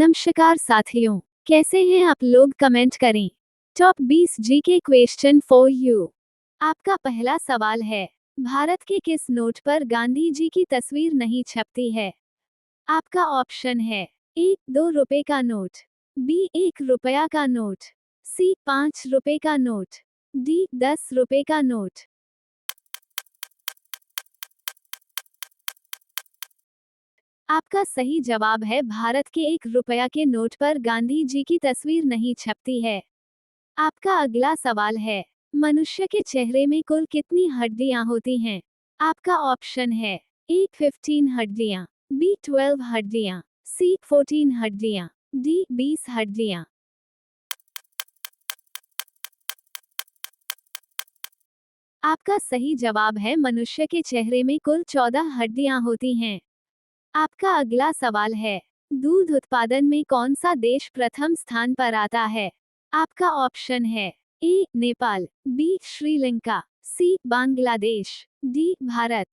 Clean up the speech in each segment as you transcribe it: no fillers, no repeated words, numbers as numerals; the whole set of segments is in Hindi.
नमस्कार साथियों, कैसे हैं आप लोग, कमेंट करें। Top 20 GK question for you. आपका पहला सवाल है, भारत के किस नोट पर गांधी जी की तस्वीर नहीं छपती है? आपका ऑप्शन है ए 2 रुपए का नोट, बी 1 रुपया का नोट, सी 5 रुपए का नोट, डी 10 रुपए का नोट। आपका सही जवाब है, भारत के 1 रुपया के नोट पर गांधी जी की तस्वीर नहीं छपती है। आपका अगला सवाल है, मनुष्य के चेहरे में कुल कितनी हड्डियां होती हैं? आपका ऑप्शन है ए 15 हड्डियां, बी 12 हड्डियां, सी 14 हड्डियां, डी 20 हड्डियां। आपका सही जवाब है, मनुष्य के चेहरे में कुल 14 हड्डियां होती हैं। आपका अगला सवाल है, दूध उत्पादन में कौन सा देश प्रथम स्थान पर आता है? आपका ऑप्शन है ए नेपाल, बी श्रीलंका, सी बांग्लादेश, डी भारत।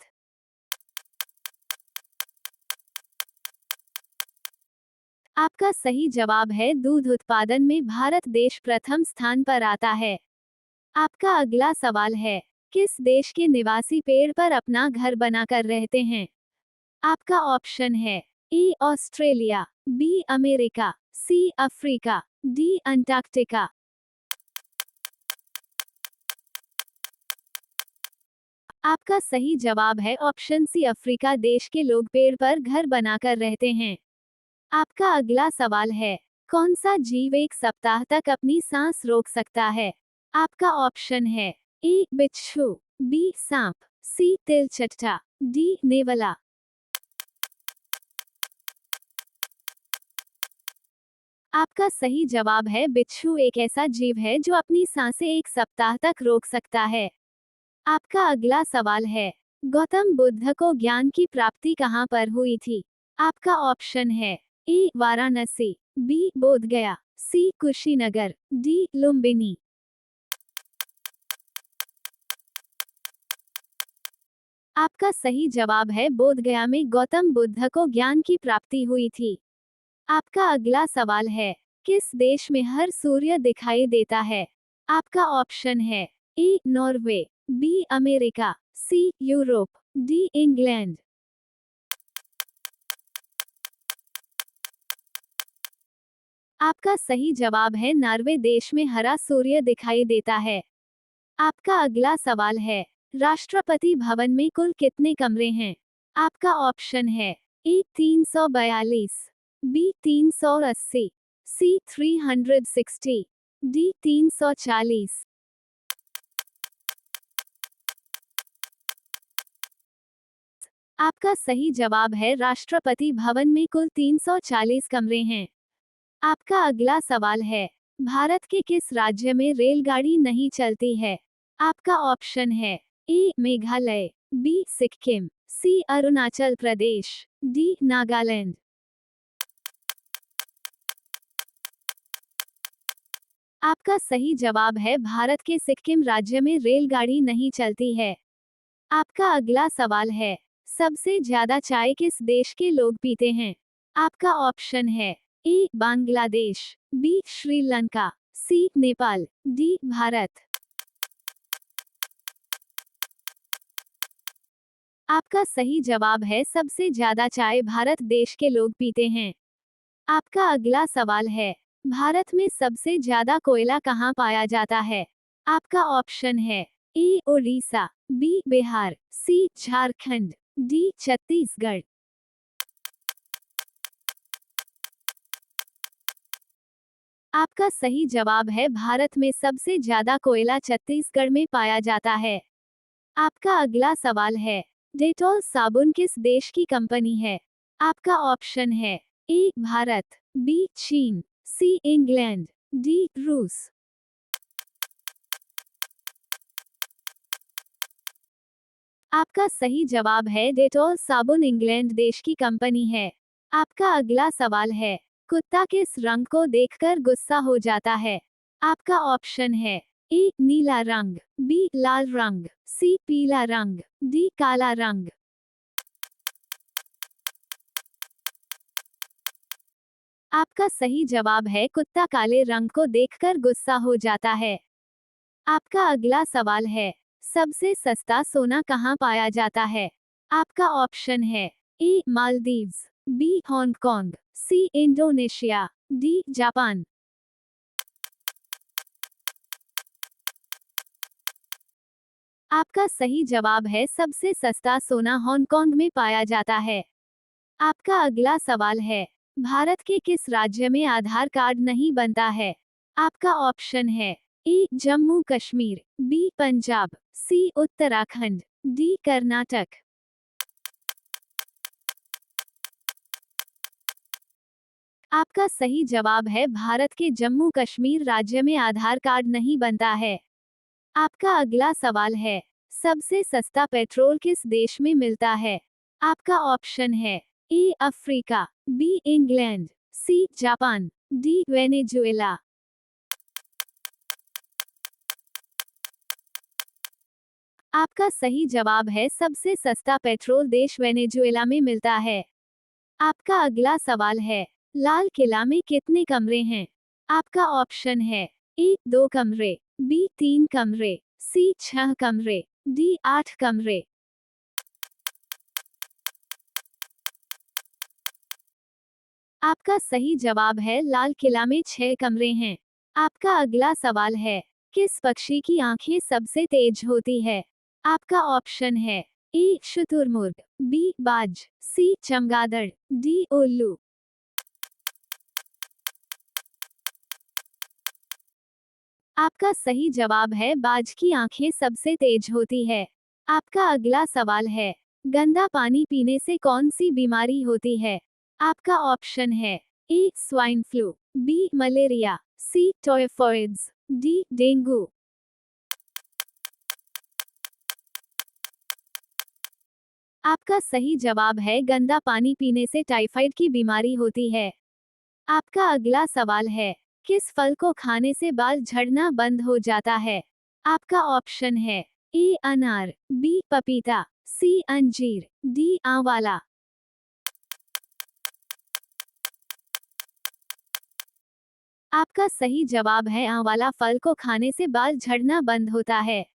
आपका सही जवाब है, दूध उत्पादन में भारत देश प्रथम स्थान पर आता है। आपका अगला सवाल है, किस देश के निवासी पेड़ पर अपना घर बनाकर रहते हैं? आपका ऑप्शन है A Australia, B America, C Africa, D Antarctica. आपका सही जवाब है, ऑप्शन सी अफ्रीका देश के लोग पेड़ पर घर बनाकर रहते हैं। आपका अगला सवाल है, कौन सा जीव 1 सप्ताह तक अपनी सांस रोक सकता है? आपका ऑप्शन है ए बिच्छू, बी सांप, सी तिलचट्टा, डी नेवला। आपका सही जवाब है, बिच्छू एक ऐसा जीव है जो अपनी सांसें 1 सप्ताह तक रोक सकता है। आपका अगला सवाल है, गौतम बुद्ध को ज्ञान की प्राप्ति कहाँ पर हुई थी? आपका ऑप्शन है ए वाराणसी, बी बोधगया, सी कुशीनगर, डी लुम्बिनी। आपका सही जवाब है, बोधगया में गौतम बुद्ध को ज्ञान की प्राप्ति हुई थी। आपका अगला सवाल है, किस देश में हर सूर्य दिखाई देता है? आपका ऑप्शन है A Norway, B America, C Europe, D England. आपका सही जवाब है, नॉर्वे देश में हरा सूर्य दिखाई देता है। आपका अगला सवाल है, राष्ट्रपति भवन में कुल कितने कमरे हैं? आपका ऑप्शन है ए 342, बी 380, सी 360, डी 340। आपका सही जवाब है, राष्ट्रपति भवन में कुल 340 कमरे हैं। आपका अगला सवाल है, भारत के किस राज्य में रेलगाड़ी नहीं चलती है? आपका ऑप्शन है ए मेघालय, बी सिक्किम, सी अरुणाचल प्रदेश, डी नागालैंड। आपका सही जवाब है, भारत के सिक्किम राज्य में रेलगाड़ी नहीं चलती है। आपका अगला सवाल है, सबसे ज्यादा चाय किस देश के लोग पीते हैं? आपका ऑप्शन है ए बांग्लादेश, बी श्रीलंका, सी नेपाल, डी भारत। आपका सही जवाब है, सबसे ज्यादा चाय भारत देश के लोग पीते हैं। आपका अगला सवाल है, भारत में सबसे ज्यादा कोयला कहाँ पाया जाता है? आपका ऑप्शन है ए ओडिशा, बी बिहार, सी झारखंड, डी छत्तीसगढ़। आपका सही जवाब है, भारत में सबसे ज्यादा कोयला छत्तीसगढ़ में पाया जाता है। आपका अगला सवाल है, डेटॉल साबुन किस देश की कंपनी है? आपका ऑप्शन है ए भारत, बी चीन, सी इंग्लैंड, डी रूस। आपका सही जवाब है, डेटॉल साबुन इंग्लैंड देश की कंपनी है। आपका अगला सवाल है, कुत्ता किस रंग को देखकर गुस्सा हो जाता है? आपका ऑप्शन है ए नीला रंग, बी लाल रंग, सी पीला रंग, डी काला रंग। आपका सही जवाब है कुत्ता काले रंग को देखकर गुस्सा हो जाता है। आपका अगला सवाल है, सबसे सस्ता सोना कहाँ पाया जाता है? आपका ऑप्शन है A Maldives, B Hong Kong, C Indonesia, D Japan. आपका सही जवाब है सबसे सस्ता सोना हांगकांग में पाया जाता है। आपका अगला सवाल है, भारत के किस राज्य में आधार कार्ड नहीं बनता है? आपका ऑप्शन है ए जम्मू कश्मीर, बी पंजाब, सी उत्तराखंड, डी कर्नाटक। आपका सही जवाब है भारत के जम्मू कश्मीर राज्य में आधार कार्ड नहीं बनता है। आपका अगला सवाल है, सबसे सस्ता पेट्रोल किस देश में मिलता है? आपका ऑप्शन है A Africa, B England, C Japan, D Venezuela. आपका सही जवाब है सबसे सस्ता पेट्रोल देश वेनेजुएला में मिलता है। आपका अगला सवाल है, लाल किला में कितने कमरे हैं? आपका ऑप्शन है ए 2 कमरे, बी 3 कमरे, सी 6 कमरे, डी 8 कमरे। आपका सही जवाब है लाल किला में 6 कमरे हैं। आपका अगला सवाल है, किस पक्षी की आंखें सबसे तेज होती है? आपका ऑप्शन है ए शुतुरमुर्ग, बी बाज, सी चमगादड़, डी उल्लू। आपका सही जवाब है बाज की आंखें सबसे तेज होती है। आपका अगला सवाल है, गंदा पानी पीने से कौन सी बीमारी होती है? आपका ऑप्शन है ए स्वाइन फ्लू, बी मलेरिया, सी टाइफॉइड्स, डी डेंगू। आपका सही जवाब है गंदा पानी पीने से टाइफाइड की बीमारी होती है। आपका अगला सवाल है, किस फल को खाने से बाल झड़ना बंद हो जाता है? आपका ऑप्शन है ए अनार, बी पपीता, सी अंजीर, डी आंवला। आपका सही जवाब है आंवला फल को खाने से बाल झड़ना बंद होता है।